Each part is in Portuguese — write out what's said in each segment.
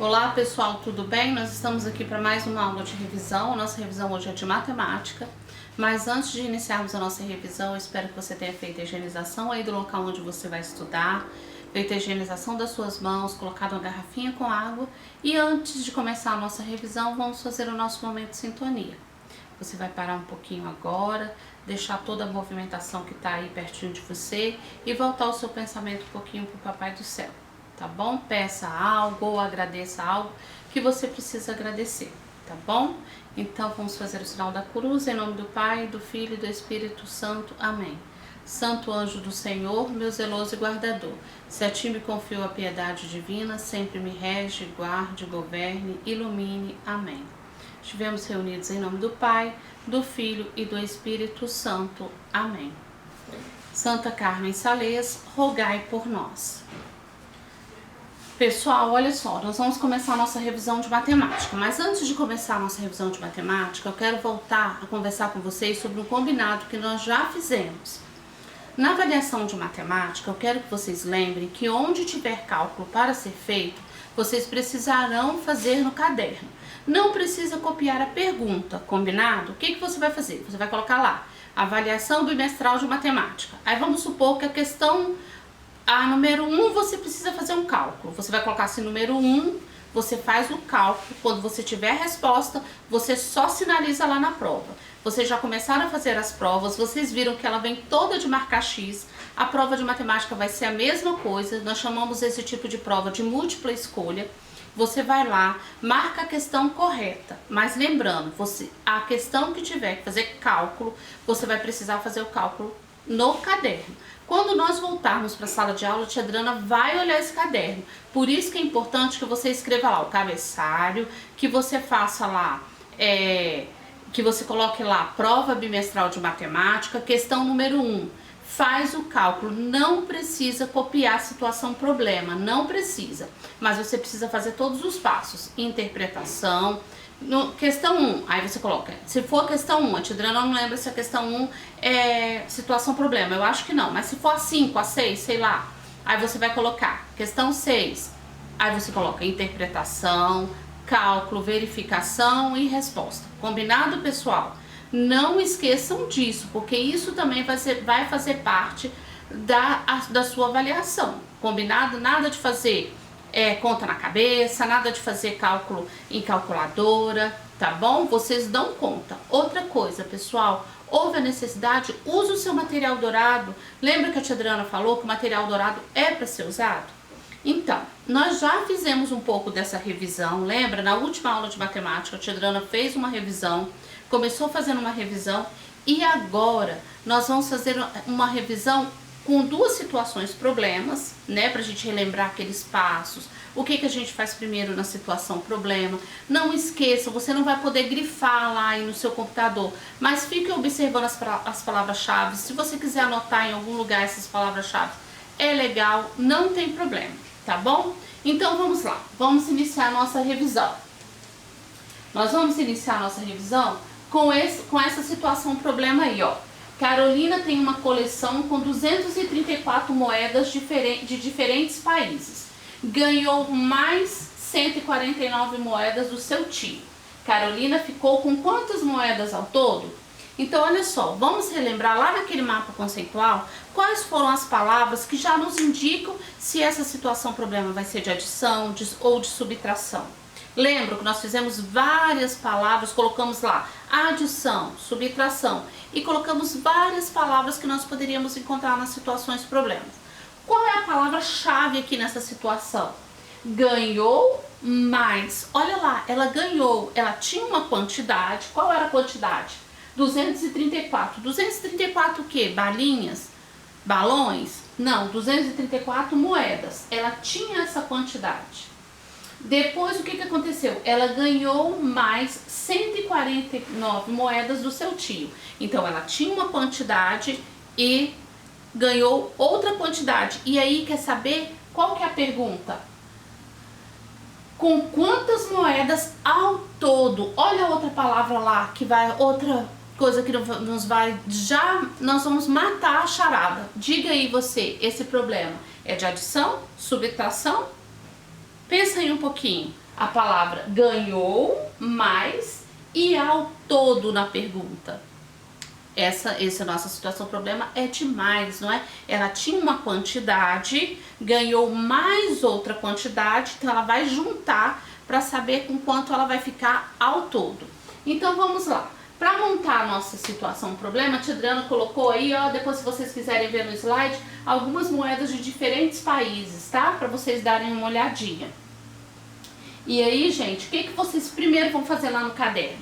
Olá pessoal, tudo bem? Nós estamos aqui para mais uma aula de revisão. A nossa revisão hoje é de matemática, mas antes de iniciarmos a nossa revisão, eu espero que você tenha feito a higienização aí do local onde você vai estudar, feito a higienização das suas mãos, colocado uma garrafinha com água e antes de começar a nossa revisão, vamos fazer o nosso momento de sintonia. Você vai parar um pouquinho agora, deixar toda a movimentação que está aí pertinho de você e voltar o seu pensamento um pouquinho para o Papai do Céu. Tá bom? Peça algo ou agradeça algo que você precisa agradecer, tá bom? Então vamos fazer o sinal da cruz em nome do Pai, do Filho e do Espírito Santo. Amém. Santo anjo do Senhor, meu zeloso e guardador, se a ti me confio a piedade divina, sempre me rege, guarde, governe, ilumine. Amém. Estivemos reunidos em nome do Pai, do Filho e do Espírito Santo. Amém. Santa Carmen Sales, rogai por nós. Pessoal, olha só, nós vamos começar a nossa revisão de matemática, mas antes de começar a nossa revisão de matemática, eu quero voltar a conversar com vocês sobre um combinado que nós já fizemos. Na avaliação de matemática, eu quero que vocês lembrem que onde tiver cálculo para ser feito, vocês precisarão fazer no caderno. Não precisa copiar a pergunta, combinado? O que você vai fazer? Você vai colocar lá, avaliação bimestral de matemática. Aí vamos supor que a questão... número 1, você precisa fazer um cálculo. Você vai colocar assim, número 1, você faz o cálculo. Quando você tiver a resposta, você só sinaliza lá na prova. Vocês já começaram a fazer as provas, vocês viram que ela vem toda de marcar X. A prova de matemática vai ser a mesma coisa. Nós chamamos esse tipo de prova de múltipla escolha. Você vai lá, marca a questão correta. Mas lembrando, a questão que tiver que fazer cálculo, você vai precisar fazer o cálculo no caderno. Quando nós voltarmos para a sala de aula, a tia Adriana vai olhar esse caderno. Por isso que é importante que você escreva lá o cabeçalho, que você faça lá, que você coloque lá prova bimestral de matemática, questão número 1. Faz o cálculo, não precisa copiar a situação problema, não precisa. Mas você precisa fazer todos os passos, interpretação. Questão 1, aí você coloca, se for questão 1, a tia Adriana não lembra se a questão 1 é situação problema, eu acho que não, mas se for a 5, a 6, sei lá, aí você vai colocar questão 6, aí você coloca interpretação, cálculo, verificação e resposta. Combinado, pessoal? Não esqueçam disso, porque isso também vai fazer parte da sua avaliação. Combinado? Nada de fazer conta na cabeça, nada de fazer cálculo em calculadora, tá bom? Vocês dão conta. Outra coisa, pessoal, houve a necessidade, use o seu material dourado. Lembra que a tia Adriana falou que o material dourado é para ser usado? Então, nós já fizemos um pouco dessa revisão, lembra? Na última aula de matemática, a tia Adriana fez uma revisão, começou fazendo uma revisão e agora nós vamos fazer uma revisão com duas situações problemas, né, pra gente relembrar aqueles passos, o que a gente faz primeiro na situação problema. Não esqueça, você não vai poder grifar lá aí no seu computador, mas fique observando as palavras-chave. Se você quiser anotar em algum lugar essas palavras-chave, é legal, não tem problema, tá bom? Então vamos lá, vamos iniciar a nossa revisão. Nós vamos iniciar a nossa revisão com essa situação problema aí, ó. Carolina tem uma coleção com 234 moedas de diferentes países. Ganhou mais 149 moedas do seu tio. Carolina ficou com quantas moedas ao todo? Então, olha só, vamos relembrar lá naquele mapa conceitual quais foram as palavras que já nos indicam se essa situação problema vai ser de adição ou de subtração. Lembra que nós fizemos várias palavras, colocamos lá adição, subtração e colocamos várias palavras que nós poderíamos encontrar nas situações problemas. Qual é a palavra-chave aqui nessa situação? Ganhou mais. Olha lá, ela ganhou, ela tinha uma quantidade. Qual era a quantidade? 234. 234 o quê? Balinhas? Balões? Não, 234 moedas. Ela tinha essa quantidade. Depois, o que aconteceu? Ela ganhou mais 149 moedas do seu tio. Então, ela tinha uma quantidade e ganhou outra quantidade. E aí, quer saber qual que é a pergunta? Com quantas moedas ao todo? Olha a outra palavra lá, que vai, outra coisa que nos vai, nós vamos matar a charada. Diga aí você, esse problema é de adição, subtração? Pensa aí um pouquinho. a palavra ganhou mais e ao todo na pergunta. Essa nossa situação problema é demais, não é? Ela tinha uma quantidade, ganhou mais outra quantidade, então ela vai juntar para saber com quanto ela vai ficar ao todo. Então vamos lá. Para montar a nossa situação problema, a tia Adriana colocou aí, ó, depois se vocês quiserem ver no slide, algumas moedas de diferentes países, tá? Para vocês darem uma olhadinha. E aí, gente, o que vocês primeiro vão fazer lá no caderno?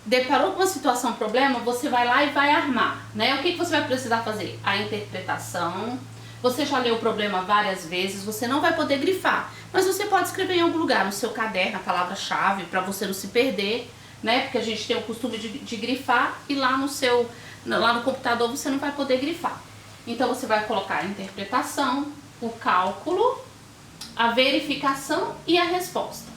Deparou com uma situação problema, você vai lá e vai armar, né? O que você vai precisar fazer? A interpretação. Você já leu o problema várias vezes, você não vai poder grifar, mas você pode escrever em algum lugar, no seu caderno, a palavra-chave, para você não se perder, né? Porque a gente tem o costume de grifar e lá no computador você não vai poder grifar. Então você vai colocar a interpretação, o cálculo, a verificação e a resposta.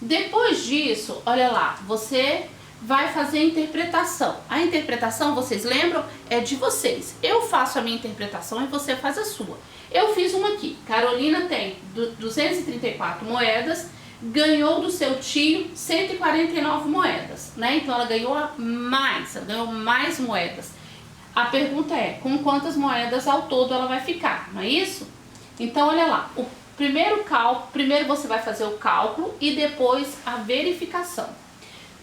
Depois disso, olha lá, você vai fazer a interpretação. A interpretação, vocês lembram, é de vocês. Eu faço a minha interpretação e você faz a sua. Eu fiz uma aqui. Carolina tem 234 moedas, ganhou do seu tio 149 moedas, né? Então ela ganhou mais moedas. A pergunta é, com quantas moedas ao todo ela vai ficar, não é isso? Então olha lá, primeiro você vai fazer o cálculo e depois a verificação.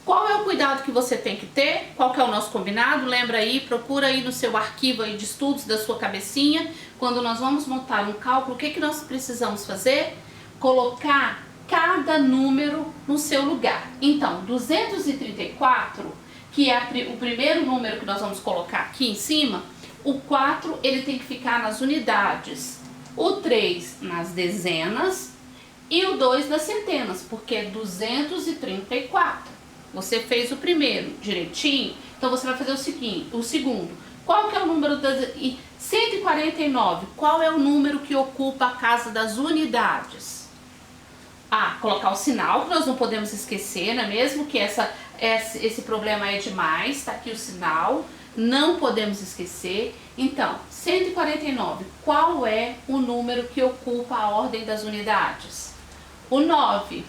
Qual é o cuidado que você tem que ter? Qual que é o nosso combinado? Lembra aí, procura aí no seu arquivo aí de estudos da sua cabecinha. Quando nós vamos montar um cálculo, o que nós precisamos fazer? Colocar cada número no seu lugar. Então, 234, que é o primeiro número que nós vamos colocar aqui em cima, o 4 ele tem que ficar nas unidades, o 3 nas dezenas e o 2 nas centenas, porque é 234. Você fez o primeiro direitinho, então você vai fazer o segundo. Qual que é o número das... 149, qual é o número que ocupa a casa das unidades? Colocar o sinal, que nós não podemos esquecer, não é mesmo? Que esse problema é demais, tá aqui o sinal, não podemos esquecer. Então, 149, qual é o número que ocupa a ordem das unidades? O 9.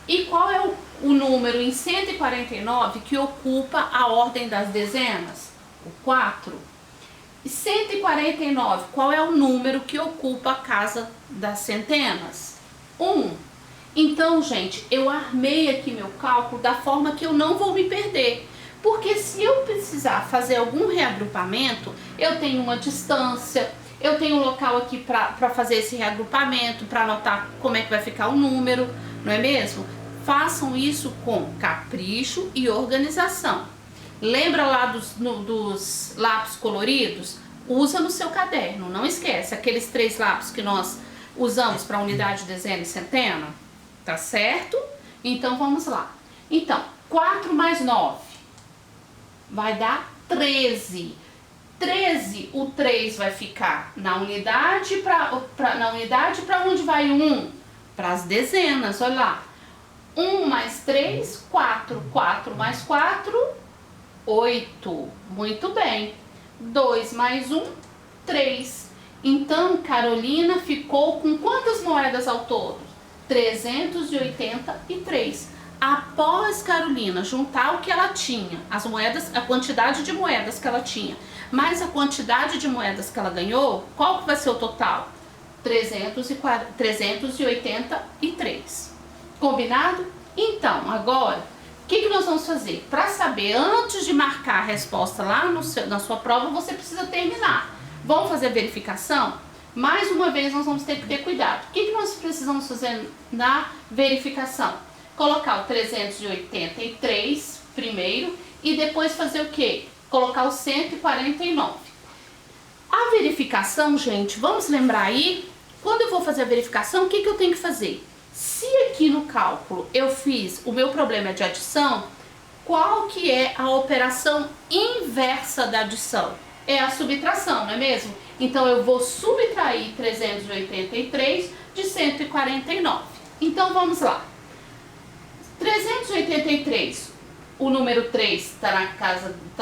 E qual é o número em 149 que ocupa a ordem das dezenas? O 4. E 149, qual é o número que ocupa a casa das centenas? 1. Então, gente, eu armei aqui meu cálculo da forma que eu não vou me perder. Porque se eu precisar fazer algum reagrupamento, eu tenho uma distância, eu tenho um local aqui para fazer esse reagrupamento, para anotar como é que vai ficar o número, não é mesmo? Façam isso com capricho e organização. Lembra lá dos lápis coloridos? Usa no seu caderno, não esquece. Aqueles 3 lápis que nós usamos para unidade, dezena e centena, tá certo? Então vamos lá. Então, 4 mais 9 vai dar 13. 13, o 3 vai ficar na unidade, para onde vai o 1? Para as dezenas, olha lá. 1 mais 3, 4. 4 mais 4, 8. Muito bem. 2 mais 1, 3. Então, Carolina ficou com quantas moedas ao todo? 383. Após Carolina juntar o que ela tinha, as moedas, a quantidade de moedas que ela tinha, mais a quantidade de moedas que ela ganhou, qual que vai ser o total? 383. Combinado? Então, agora, o que nós vamos fazer? Para saber, antes de marcar a resposta lá na sua prova, você precisa terminar. Vamos fazer a verificação? Mais uma vez, nós vamos ter que ter cuidado. O que nós precisamos fazer na verificação? Colocar o 383 primeiro e depois fazer o quê? Colocar o 149. A verificação, gente, vamos lembrar aí, quando eu vou fazer a verificação, o que eu tenho que fazer? Se aqui no cálculo eu fiz, o meu problema é de adição, qual que é a operação inversa da adição? É a subtração, não é mesmo? Então eu vou subtrair 383 de 149. Então vamos lá. 383, o número 3 está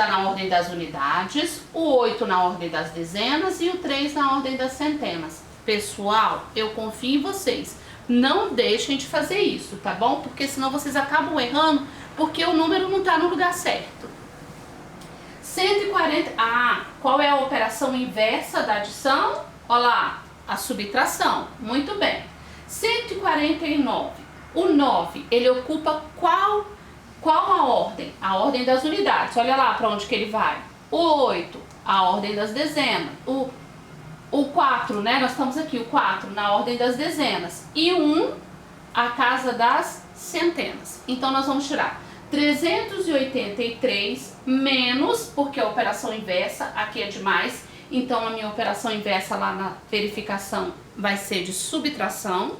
na ordem das unidades, o 8 na ordem das dezenas e o 3 na ordem das centenas. Pessoal, eu confio em vocês. Não deixem de fazer isso, tá bom? Porque senão vocês acabam errando, porque o número não tá no lugar certo. 140, qual é a operação inversa da adição? Olha lá, a subtração, muito bem. 149, o 9, ele ocupa qual a ordem? A ordem das unidades, olha lá para onde que ele vai. O 8, a ordem das dezenas. O 4, né, nós estamos aqui, o 4 na ordem das dezenas. E o 1, a casa das centenas. Então nós vamos tirar 383 menos, porque a operação inversa aqui é de mais, então a minha operação inversa lá na verificação vai ser de subtração.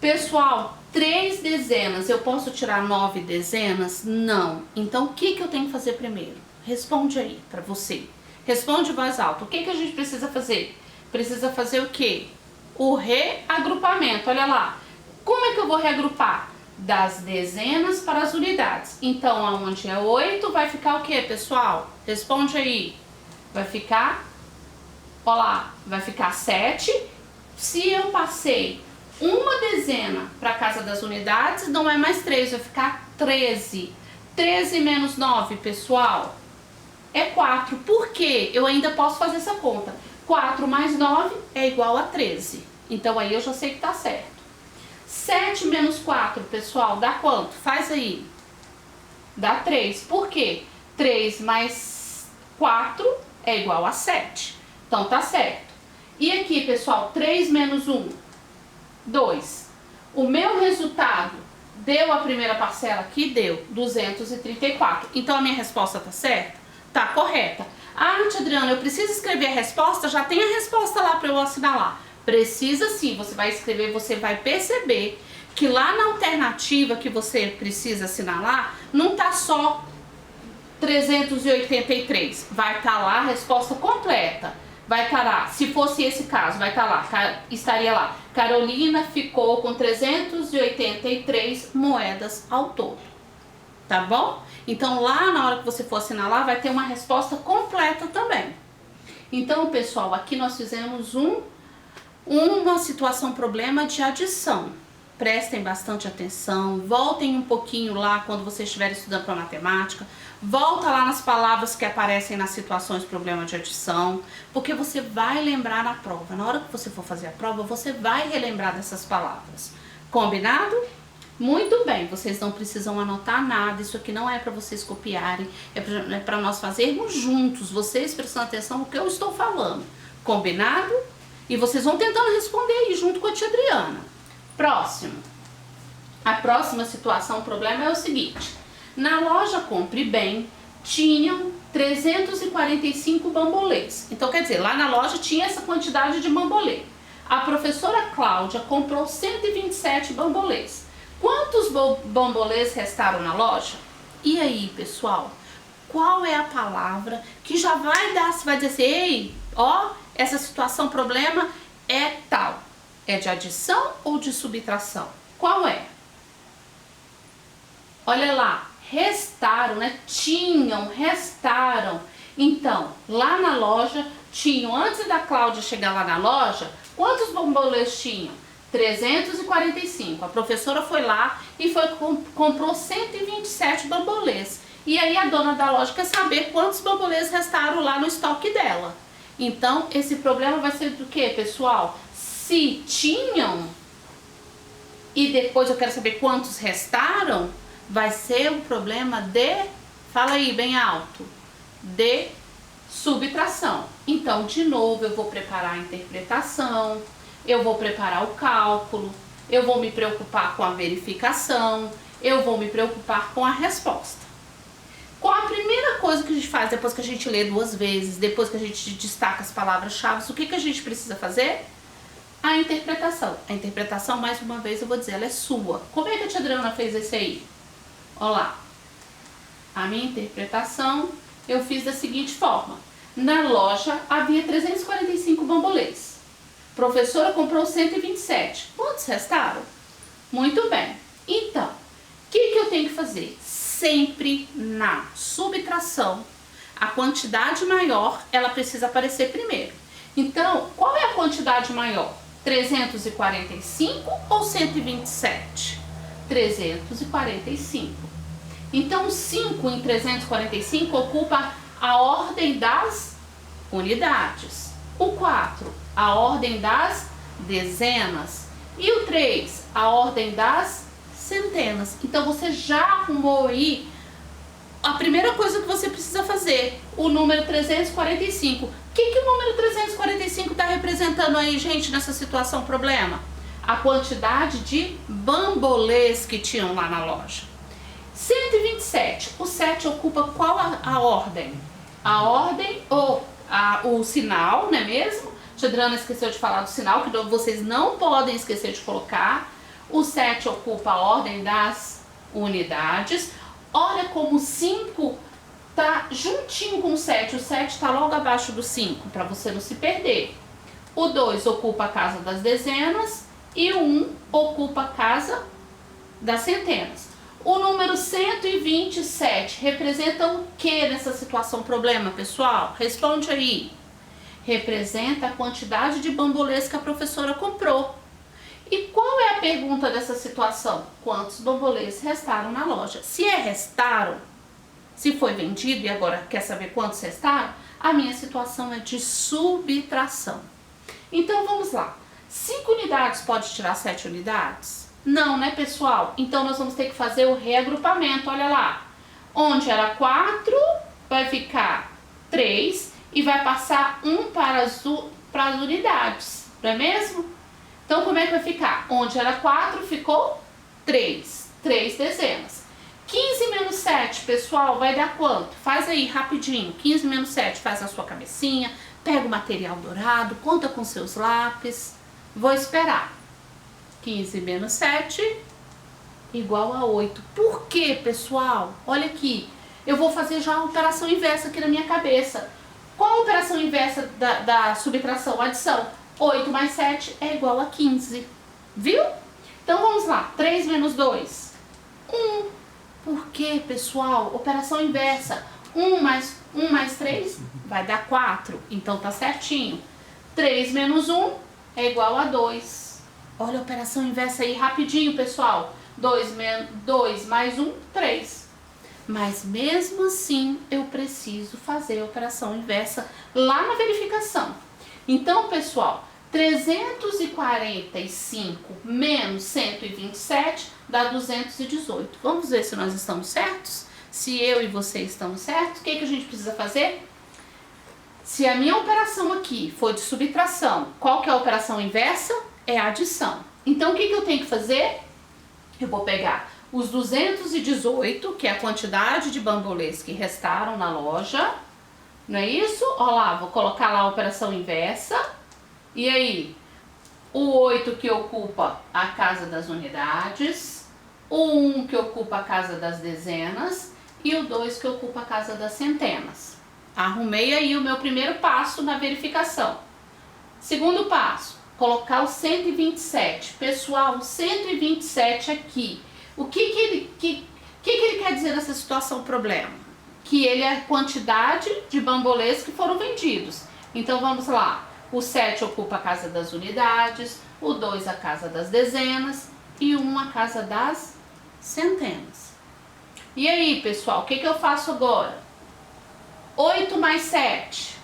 Pessoal, 3 dezenas, eu posso tirar 9 dezenas? Não. Então o que eu tenho que fazer primeiro? Responde aí para você. Responde em voz alta. O que a gente precisa fazer? Precisa fazer o quê? O reagrupamento. Olha lá. Como é que eu vou reagrupar? Das dezenas para as unidades. Então, aonde é 8, vai ficar o que, pessoal? Responde aí. Vai ficar, ó lá, vai ficar 7. Se eu passei uma dezena para a casa das unidades, não é mais 3, vai ficar 13. 13 menos 9, pessoal, é 4. Por quê? Eu ainda posso fazer essa conta. 4 mais 9 é igual a 13. Então, aí eu já sei que tá certo. 7 menos 4, pessoal, dá quanto? Faz aí. Dá 3. Por quê? 3 mais 4 é igual a 7. Então, tá certo. E aqui, pessoal, 3 menos 1, 2. O meu resultado deu a primeira parcela aqui? Deu 234. Então, a minha resposta tá certa? Tá correta. Tia Adriana, eu preciso escrever a resposta? Já tem a resposta lá para eu assinalar. Precisa sim, você vai escrever, você vai perceber que lá na alternativa que você precisa assinalar, não tá só 383, vai estar lá a resposta completa. Vai estar lá, se fosse esse caso, vai estar lá, estaria lá, Carolina ficou com 383 moedas ao todo, tá bom? Então lá na hora que você for assinalar, vai ter uma resposta completa também. Então, pessoal, aqui nós fizemos uma situação problema de adição. Prestem bastante atenção, voltem um pouquinho lá quando vocês estiverem estudando para matemática, volta lá nas palavras que aparecem nas situações problema de adição, porque você vai lembrar na prova. Na hora que você for fazer a prova, você vai relembrar dessas palavras. Combinado? Muito bem, vocês não precisam anotar nada, isso aqui não é para vocês copiarem, é para nós fazermos juntos, vocês prestando atenção no que eu estou falando. Combinado? E vocês vão tentando responder aí junto com a tia Adriana. Próximo. A próxima situação, o problema é o seguinte. Na loja Compre Bem, tinham 345 bambolês. Então, quer dizer, lá na loja tinha essa quantidade de bambolê. A professora Cláudia comprou 127 bambolês. Quantos bambolês restaram na loja? E aí, pessoal? Qual é a palavra que já vai dizer assim, ei, ó, essa situação, problema é tal. É de adição ou de subtração? Qual é? Olha lá, restaram, né? Restaram. Então, lá na loja, tinham, antes da Cláudia chegar lá na loja, quantos bambolês tinham? 345. A professora foi lá e comprou 127 bambolês. E aí a dona da loja quer saber quantos bambolês restaram lá no estoque dela. Então, esse problema vai ser do que, pessoal? Se tinham e depois eu quero saber quantos restaram, vai ser um problema de, fala aí bem alto, de subtração. Então, de novo, eu vou preparar a interpretação, eu vou preparar o cálculo, eu vou me preocupar com a verificação, eu vou me preocupar com a resposta. Qual a primeira coisa que a gente faz depois que a gente lê 2 vezes, depois que a gente destaca as palavras-chave? O que a gente precisa fazer? A interpretação. A interpretação, mais uma vez, eu vou dizer, ela é sua. Como é que a tia Adriana fez esse aí? Olha lá. A minha interpretação eu fiz da seguinte forma. Na loja havia 345 bambolês. A professora comprou 127. Quantos restaram? Muito bem. Então, o que eu tenho que fazer? Sempre na subtração, a quantidade maior, ela precisa aparecer primeiro. Então, qual é a quantidade maior? 345 ou 127? 345. Então, 5 em 345 ocupa a ordem das unidades. O 4, a ordem das dezenas. E o 3, a ordem das centenas. Então, você já arrumou aí a primeira coisa que você precisa fazer, o número 345. O que o número 345 está representando aí, gente, nessa situação problema? A quantidade de bambolês que tinham lá na loja. 127, o 7 ocupa qual a ordem? A ordem ou o sinal, não é mesmo? A Adriana esqueceu de falar do sinal, que vocês não podem esquecer de colocar. O 7 ocupa a ordem das unidades. Olha como o 5 tá juntinho com o 7. O 7 está logo abaixo do 5, para você não se perder. O 2 ocupa a casa das dezenas e o 1 ocupa a casa das centenas. O número 127 representa o que nessa situação problema, pessoal? Responde aí. Representa a quantidade de bambolês que a professora comprou. E qual é a pergunta dessa situação? Quantos bambolês restaram na loja? Se restaram, se foi vendido e agora quer saber quantos restaram, a minha situação é de subtração. Então vamos lá. 5 unidades pode tirar 7 unidades? Não, né, pessoal? Então nós vamos ter que fazer o reagrupamento. Olha lá. Onde era 4, vai ficar 3 e vai passar 1 para as unidades, não é mesmo? Então, como é que vai ficar? Onde era 4, ficou 3. 3 dezenas. 15 menos 7, pessoal, vai dar quanto? Faz aí, rapidinho. 15 menos 7, faz na sua cabecinha. Pega o material dourado, conta com seus lápis. Vou esperar. 15 menos 7, igual a 8. Por quê, pessoal? Olha aqui. Eu vou fazer já a operação inversa aqui na minha cabeça. Qual a operação inversa da subtração? Adição. 8 mais 7 é igual a 15, viu? Então vamos lá, 3 menos 2, 1. Por quê, pessoal? Operação inversa, 1 mais 3 vai dar 4, então tá certinho. 3 menos 1 é igual a 2. Olha a operação inversa aí rapidinho, pessoal. 2 mais 1, 3. Mas mesmo assim eu preciso fazer a operação inversa lá na verificação. Então, pessoal, 345 menos 127 dá 218. Vamos ver se nós estamos certos? Se eu e você estamos certos, o que a gente precisa fazer? Se a minha operação aqui for de subtração, qual que é a operação inversa? É a adição. Então, o que eu tenho que fazer? Eu vou pegar os 218, que é a quantidade de bambolês que restaram na loja, não é isso? Olha lá, vou colocar lá a operação inversa. E aí, o 8 que ocupa a casa das unidades, o 1 que ocupa a casa das dezenas e o 2 que ocupa a casa das centenas. Arrumei aí o meu primeiro passo na verificação. Segundo passo, colocar o 127. Pessoal, o 127 aqui, o que ele quer dizer nessa situação problema? Que ele é a quantidade de bambolês que foram vendidos. Então vamos lá. O 7 ocupa a casa das unidades, o 2 a casa das dezenas e o 1 a casa das centenas. E aí, pessoal, o que eu faço agora? 8 mais 7.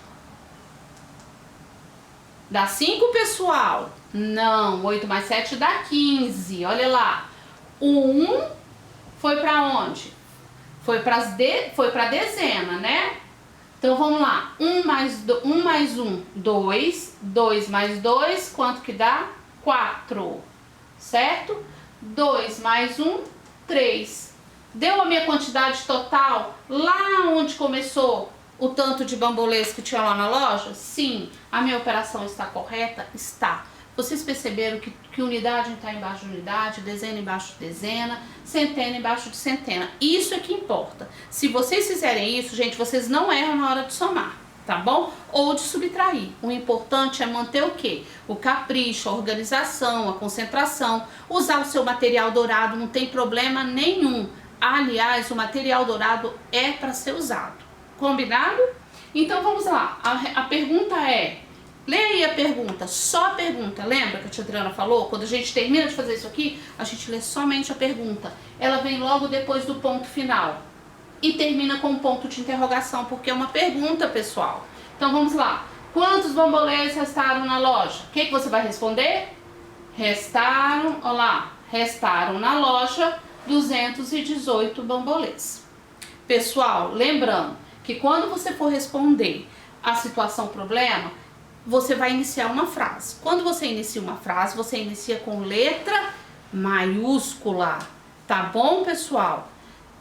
Dá 5, pessoal? Não, 8 mais 7 dá 15. Olha lá. O 1 foi para onde? Foi para a dezena, né? Então vamos lá, 1 mais 1, 2, 2 mais 2, quanto que dá? 4, certo? 2 mais 1, 3. Deu a minha quantidade total lá onde começou o tanto de bambolês que tinha lá na loja? Sim. A minha operação está correta? Está. Vocês perceberam que unidade está embaixo de unidade, dezena embaixo de dezena, centena embaixo de centena. Isso é que importa. Se vocês fizerem isso, gente, vocês não erram na hora de somar, tá bom? Ou de subtrair. O importante é manter o quê? O capricho, a organização, a concentração. Usar o seu material dourado não tem problema nenhum. Aliás, o material dourado é para ser usado. Combinado? Então vamos lá. A pergunta é: Lê aí a pergunta, só a pergunta. Lembra que a tia Adriana falou? Quando a gente termina de fazer isso aqui, a gente lê somente a pergunta. Ela vem logo depois do ponto final. E termina com um ponto de interrogação, porque é uma pergunta, pessoal. Então vamos lá. Quantos bambolês restaram na loja? O que você vai responder? Restaram, olha lá, restaram na loja 218 bambolês. Pessoal, lembrando que quando você for responder a situação problema, você vai iniciar uma frase. Quando você inicia uma frase, você inicia com letra maiúscula, tá bom, pessoal?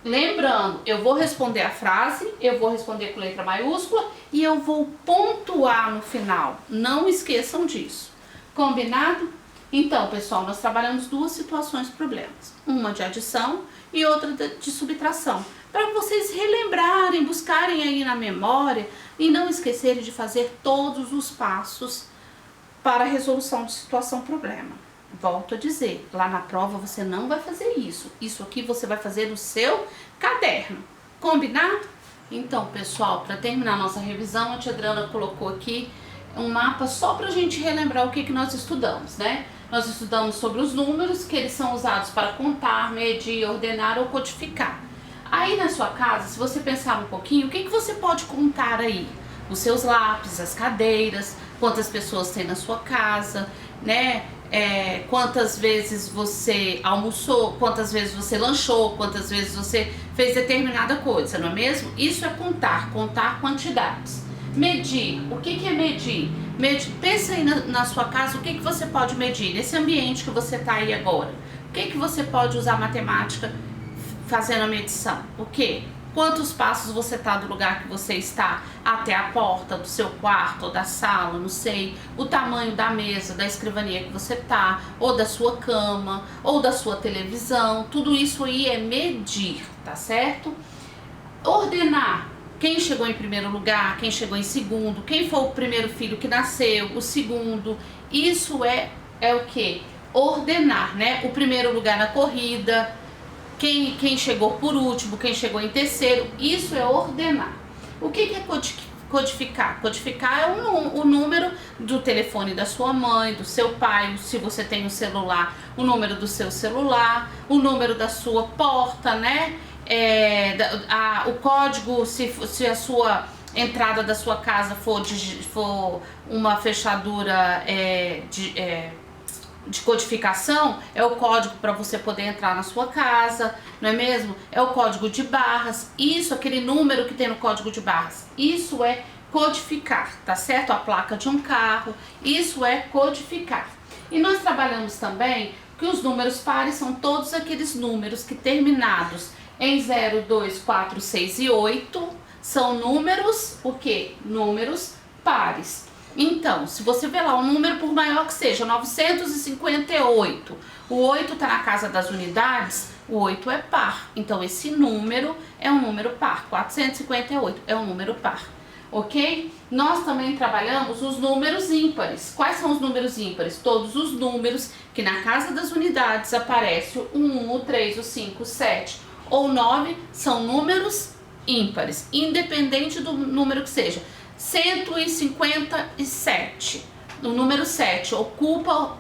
Lembrando, eu vou responder a frase, eu vou responder com letra maiúscula e eu vou pontuar no final. Não esqueçam disso. Combinado? Então, pessoal, nós trabalhamos duas situações problemas. Uma de adição e outra de subtração. Para vocês relembrarem, buscarem aí na memória e não esquecerem de fazer todos os passos para a resolução de situação problema. Volto a dizer, lá na prova você não vai fazer isso. Isso aqui você vai fazer no seu caderno. Combinado? Então, pessoal, para terminar nossa revisão, a tia Adriana colocou aqui um mapa só para a gente relembrar o que nós estudamos, né? Nós estudamos sobre os números, que eles são usados para contar, medir, ordenar ou codificar. Aí na sua casa, se você pensar um pouquinho, o que você pode contar aí? Os seus lápis, as cadeiras, quantas pessoas tem na sua casa, né? Quantas vezes você almoçou, quantas vezes você lanchou, quantas vezes você fez determinada coisa, não é mesmo? Isso é contar quantidades. Medir, o que é medir? Pensa aí na sua casa, o que você pode medir? Nesse ambiente que você está aí agora, o que você pode usar matemática fazendo a medição? O quê? Quantos passos você está do lugar que você está até a porta do seu quarto ou da sala, não sei. O tamanho da mesa, da escrivaninha que você está, ou da sua cama, ou da sua televisão. Tudo isso aí é medir, tá certo? Ordenar. Quem chegou em primeiro lugar, quem chegou em segundo, quem foi o primeiro filho que nasceu, o segundo. Isso é o quê? Ordenar, né? O primeiro lugar na corrida. Quem chegou por último, quem chegou em terceiro, isso é ordenar. O que é codificar? Codificar é o número do telefone da sua mãe, do seu pai, se você tem um celular, o número do seu celular, o número da sua porta, né? O código, se a sua entrada da sua casa for uma fechadura de codificação, é o código para você poder entrar na sua casa, não é mesmo? É o código de barras, isso, aquele número que tem no código de barras, isso é codificar, tá certo? A placa de um carro, isso é codificar. E nós trabalhamos também que os números pares são todos aqueles números que terminados em 0, 2, 4, 6 e 8 são números, o quê? Números pares. Então, se você vê lá um número, por maior que seja, 958, o 8 está na casa das unidades, o 8 é par. Então, esse número é um número par. 458 é um número par, ok? Nós também trabalhamos os números ímpares. Quais são os números ímpares? Todos os números que na casa das unidades aparece o 1, o 3, o 5, o 7 ou 9 são números ímpares, independente do número que seja. 157, o número 7 ocupa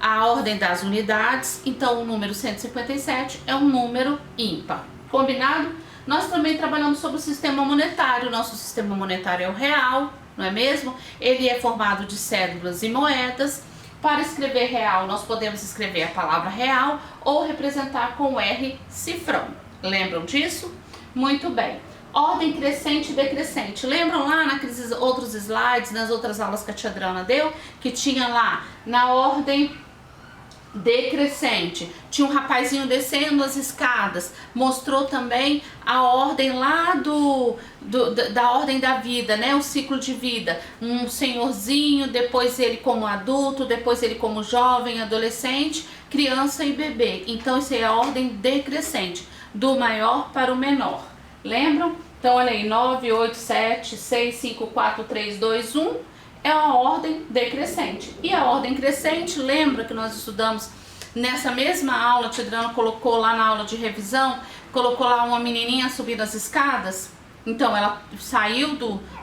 a ordem das unidades, então o número 157 é um número ímpar. Combinado? Nós também trabalhamos sobre o sistema monetário. Nosso sistema monetário é o real, não é mesmo? Ele é formado de cédulas e moedas. Para escrever real, nós podemos escrever a palavra real ou representar com R cifrão. Lembram disso? Muito bem. Ordem crescente e decrescente. Lembram lá naqueles outros slides, nas outras aulas que a tia Adriana deu? Que tinha lá na ordem decrescente. Tinha um rapazinho descendo as escadas. Mostrou também a ordem lá da ordem da vida, né? O ciclo de vida. Um senhorzinho, depois ele como adulto, depois ele como jovem, adolescente, criança e bebê. Então isso aí é a ordem decrescente, do maior para o menor. Lembram? Então olha aí, 9, 8, 7, 6, 5, 4, 3, 2, 1 é a ordem decrescente. E a ordem crescente, lembra que nós estudamos nessa mesma aula, a tia Adriana colocou lá na aula de revisão, colocou lá uma menininha subindo as escadas? Então ela saiu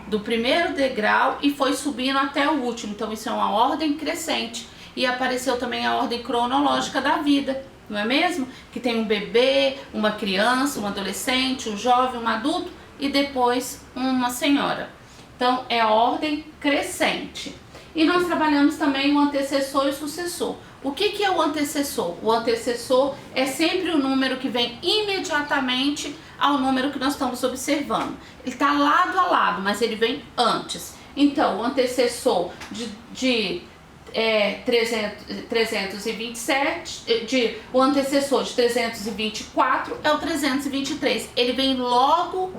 do primeiro degrau e foi subindo até o último. Então isso é uma ordem crescente. E apareceu também a ordem cronológica da vida, não é mesmo? Que tem um bebê, uma criança, um adolescente, um jovem, um adulto e depois uma senhora. Então é a ordem crescente. E nós trabalhamos também o antecessor e o sucessor. O que é o antecessor? O antecessor é sempre o número que vem imediatamente ao número que nós estamos observando. Ele está lado a lado, mas ele vem antes. Então, o antecessor de 327, o antecessor de 324 é o 323. Ele vem logo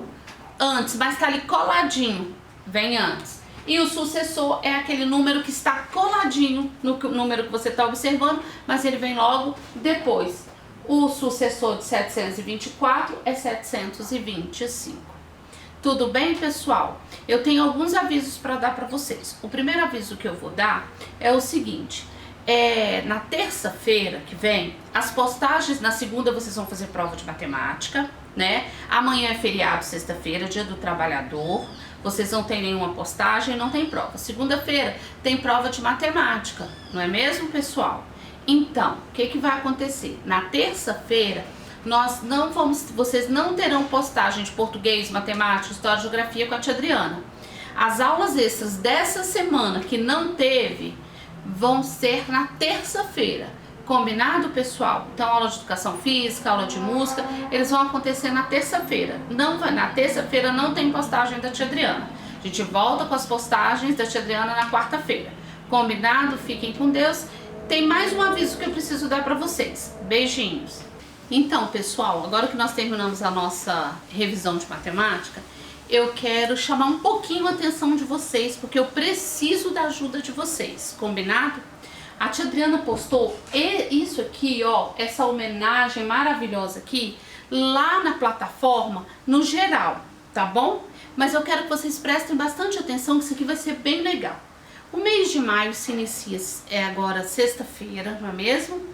antes, mas está ali coladinho, vem antes. E o sucessor é aquele número que está coladinho no número que você está observando, mas ele vem logo depois. O sucessor de 724 é 725. Tudo bem, pessoal? Eu tenho alguns avisos para dar para vocês. O primeiro aviso que eu vou dar é o seguinte: na terça-feira que vem, as postagens, na segunda vocês vão fazer prova de matemática, né? Amanhã é feriado, sexta-feira, dia do trabalhador. Vocês não tem nenhuma postagem, não tem prova. Segunda-feira tem prova de matemática, não é mesmo, pessoal? Então, o que vai acontecer? Na terça-feira, vocês não terão postagem de português, matemática, história, geografia com a tia Adriana. As aulas extras dessa semana que não teve vão ser na terça-feira. Combinado, pessoal? Então, aula de educação física, aula de música, eles vão acontecer na terça-feira. Na terça-feira não tem postagem da tia Adriana. A gente volta com as postagens da tia Adriana na quarta-feira. Combinado? Fiquem com Deus. Tem mais um aviso que eu preciso dar para vocês. Beijinhos. Então, pessoal, agora que nós terminamos a nossa revisão de matemática, eu quero chamar um pouquinho a atenção de vocês, porque eu preciso da ajuda de vocês. Combinado? A tia Adriana postou isso aqui, ó, essa homenagem maravilhosa aqui, lá na plataforma, no geral, tá bom? Mas eu quero que vocês prestem bastante atenção, que isso aqui vai ser bem legal. O mês de maio se inicia agora sexta-feira, não é mesmo?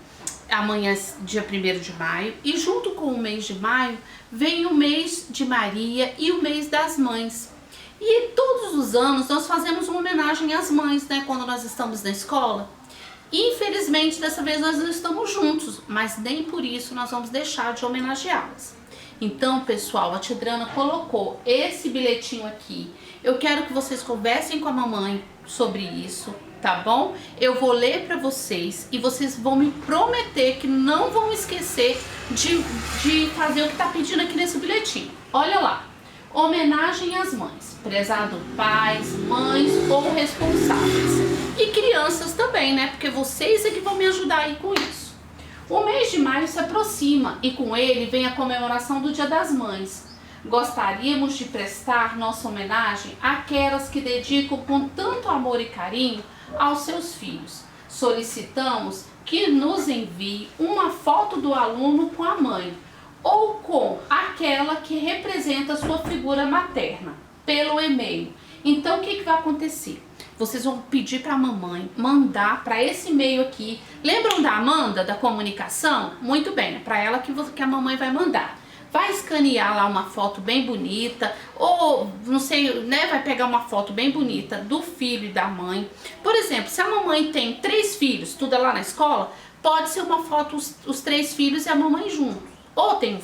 Amanhã é dia 1º de maio. E junto com o mês de maio, vem o mês de Maria e o mês das mães. E todos os anos nós fazemos uma homenagem às mães, né? Quando nós estamos na escola. Infelizmente, dessa vez nós não estamos juntos, mas nem por isso nós vamos deixar de homenageá-las. Então, pessoal, a tia Adriana colocou esse bilhetinho aqui. Eu quero que vocês conversem com a mamãe sobre isso, tá bom? Eu vou ler para vocês e vocês vão me prometer que não vão esquecer de fazer o que tá pedindo aqui nesse bilhetinho. Olha lá. Homenagem às mães, prezado pais, mães ou responsáveis. E crianças também, né? Porque vocês é que vão me ajudar aí com isso. O mês de maio se aproxima e com ele vem a comemoração do Dia das Mães. Gostaríamos de prestar nossa homenagem àquelas que dedicam com tanto amor e carinho aos seus filhos. Solicitamos que nos envie uma foto do aluno com a mãe ou com aquela que representa a sua figura materna, pelo e-mail. Então, o que vai acontecer? Vocês vão pedir para a mamãe mandar para esse e-mail aqui. Lembram da Amanda, da comunicação? Muito bem, é para ela que a mamãe vai mandar. Vai escanear lá uma foto bem bonita, ou não sei, né, vai pegar uma foto bem bonita do filho e da mãe. Por exemplo, se a mamãe tem 3 filhos, estuda lá na escola, pode ser uma foto os 3 filhos e a mamãe juntos. Ou tem um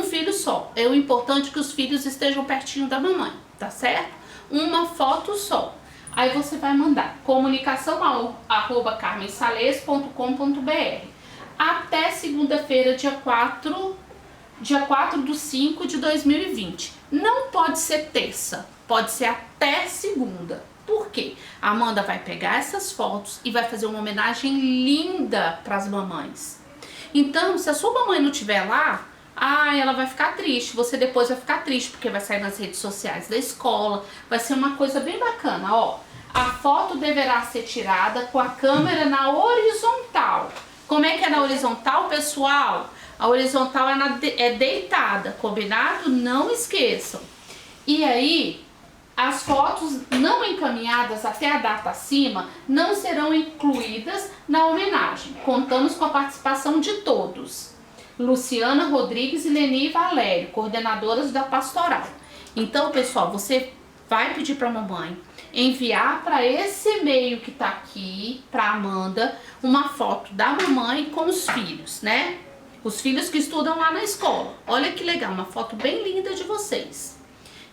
filho só. É o importante que os filhos estejam pertinho da mamãe, tá certo? Uma foto só. Aí você vai mandar comunicação@carmensales.com.br até segunda-feira, dia 4/5/2020. Não pode ser terça, pode ser até segunda. Por quê? A Amanda vai pegar essas fotos e vai fazer uma homenagem linda para as mamães. Então, se a sua mamãe não estiver lá, ela vai ficar triste. Você depois vai ficar triste, porque vai sair nas redes sociais da escola. Vai ser uma coisa bem bacana, ó. A foto deverá ser tirada com a câmera na horizontal. Como é que é na horizontal, pessoal? A horizontal é deitada, combinado? Não esqueçam. E aí, as fotos não encaminhadas até a data acima não serão incluídas na homenagem. Contamos com a participação de todos. Luciana Rodrigues e Leni Valério, coordenadoras da pastoral. Então, pessoal, você vai pedir para a mamãe enviar para esse e-mail que tá aqui, para Amanda, uma foto da mamãe com os filhos, né? Os filhos que estudam lá na escola. Olha que legal, uma foto bem linda de vocês.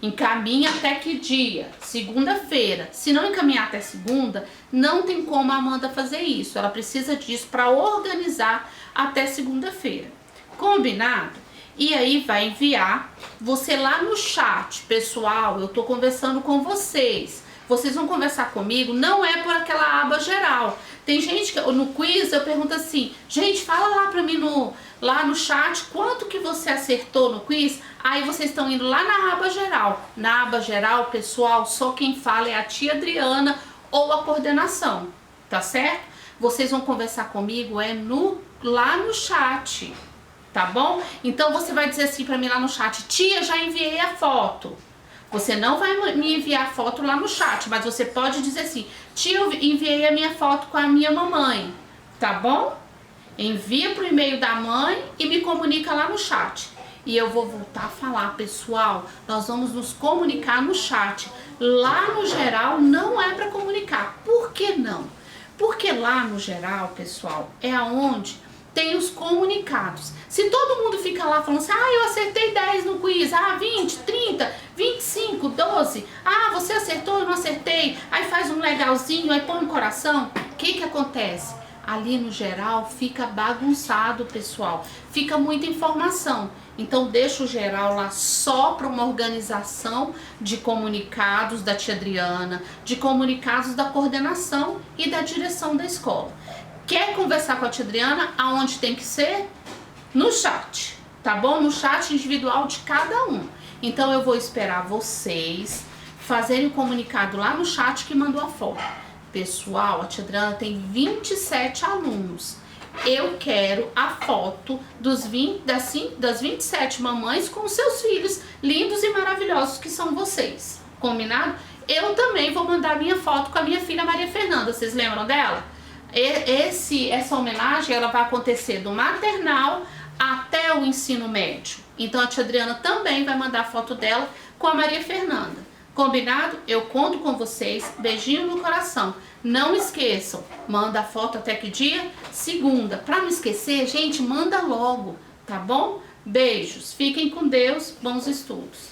Encaminha até que dia? Segunda-feira. Se não encaminhar até segunda, não tem como a Amanda fazer isso. Ela precisa disso para organizar até segunda-feira. Combinado? E aí vai enviar você lá no chat. Pessoal, eu tô conversando com vocês. Vocês vão conversar comigo, não é por aquela aba geral. Tem gente que no quiz eu pergunto assim, gente, fala lá pra mim lá no chat quanto que você acertou no quiz. Aí vocês estão indo lá na aba geral. Na aba geral, pessoal, só quem fala é a tia Adriana ou a coordenação, tá certo? Vocês vão conversar comigo lá no chat, tá bom? Então você vai dizer assim pra mim lá no chat, tia, já enviei a foto. Você não vai me enviar foto lá no chat, mas você pode dizer assim, tia, eu enviei a minha foto com a minha mamãe, tá bom? Envia pro e-mail da mãe e me comunica lá no chat. E eu vou voltar a falar, pessoal, nós vamos nos comunicar no chat. Lá no geral não é para comunicar. Por que não? Porque lá no geral, pessoal, é aonde tem os comunicados. Se todo mundo fica lá falando assim, eu acertei 10 no quiz, 20, 30, 25, 12, você acertou, eu não acertei, aí faz um legalzinho, aí põe um coração, o que acontece? Ali no geral fica bagunçado, pessoal, fica muita informação. Então deixa o geral lá só para uma organização de comunicados da tia Adriana, de comunicados da coordenação e da direção da escola. Quer conversar com a tia Adriana? Aonde tem que ser? No chat, tá bom? No chat individual de cada um. Então eu vou esperar vocês fazerem o comunicado lá no chat que mandou a foto. Pessoal, a tia Adriana tem 27 alunos. Eu quero a foto das 27 mamães com seus filhos lindos e maravilhosos que são vocês. Combinado? Eu também vou mandar minha foto com a minha filha Maria Fernanda. Vocês lembram dela? Essa homenagem ela vai acontecer do maternal até o ensino médio. Então a tia Adriana também vai mandar a foto dela com a Maria Fernanda. Combinado? Eu conto com vocês. Beijinho no coração. Não esqueçam, manda a foto até que dia? Segunda. Pra não esquecer, gente, manda logo, tá bom? Beijos. Fiquem com Deus. Bons estudos.